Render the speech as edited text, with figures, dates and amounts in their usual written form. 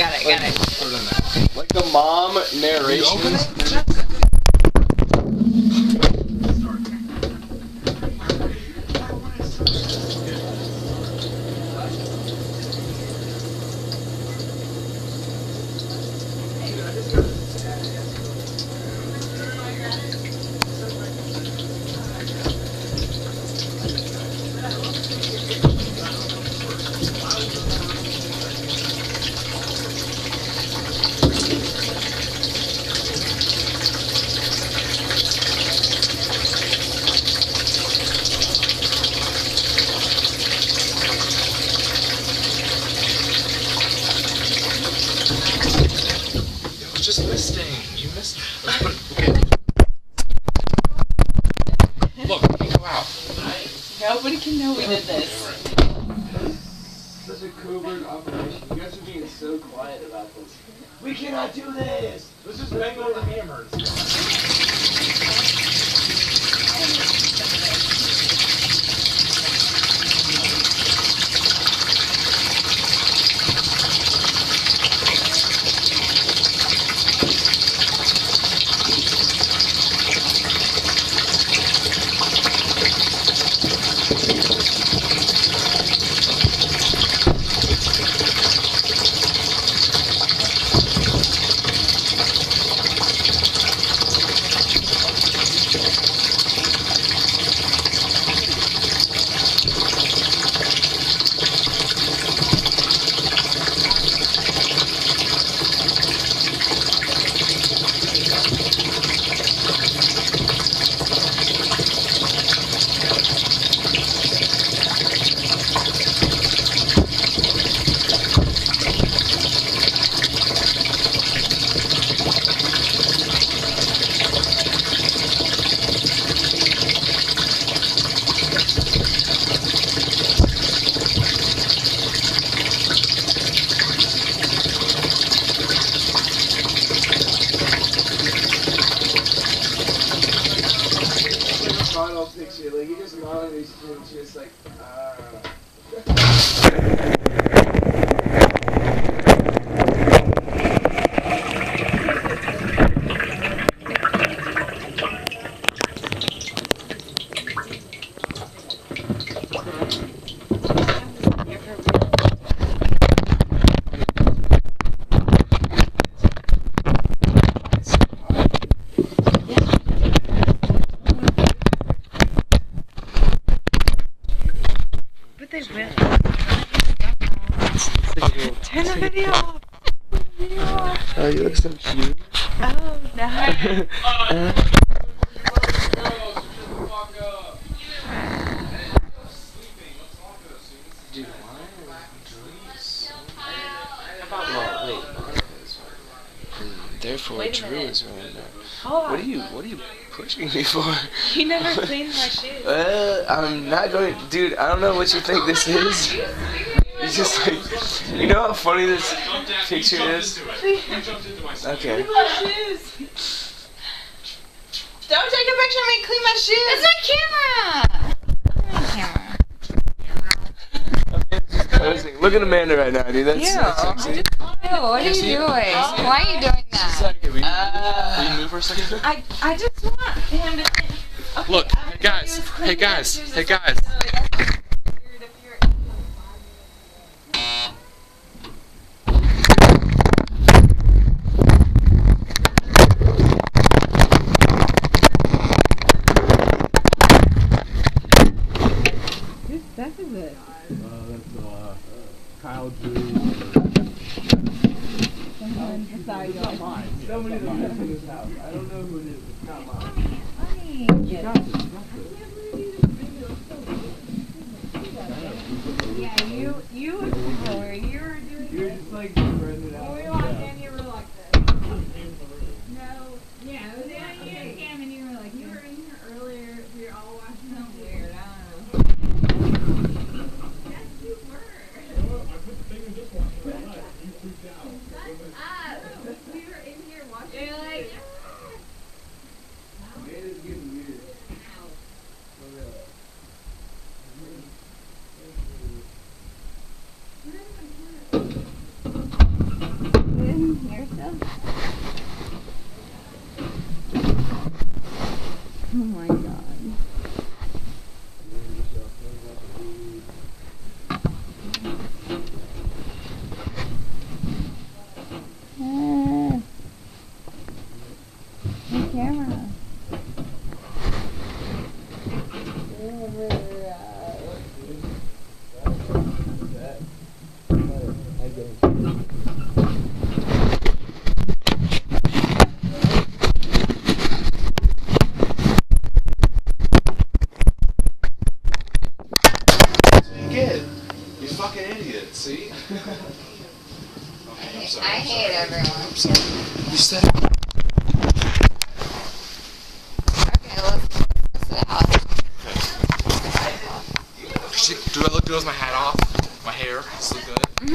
got it. Put it in there. Like the mom narration. You open it? Just listing. You missed. Let's put it. Okay. Look, we can go out. Nobody can know we did this. Such a covert operation. You guys are being so quiet about this. We cannot do this! Let's just bang on the hammers. Final picture, like you just model these things, just like, They will. Turn the video off. oh, you look so cute. Oh, no. Dude, why are Drew so... Well, wait, therefore Drew is running there. What are you pushing me for? You never cleaned my shoes. I'm not going, dude, I don't know what you think this is. It's just like, you know how funny this picture is? Okay. Clean my shoes. Don't take a picture of me clean my shoes. It's my camera. Look at Amanda right now, dude. That's sexy. Ew, what are you doing? Why are you doing that? Will you move for a second? I just want him to think. Okay, Look, hey guys. Whose stuff is it? That's Kyle Drew. Someone decided It's not mine. Somebody that lives in this house. I don't know who it is. It's not mine. You got this. Yeah, you were where you were doing You're just like spreading it out. we walked in, you were like this. No, yeah, it was in Cam and you were like, you were in here earlier, we were all watching them weird, I don't know. Yes, you were. I put the thing in Dishwasher all night. You freaked out. We were in here watching. You're like, Amanda's getting weird. For real. You fucking idiot, see? Okay, I'm sorry. I hate everyone. I'm sorry. You said Okay, let's sit out. do I look good with my hat off? My hair? Does it look good?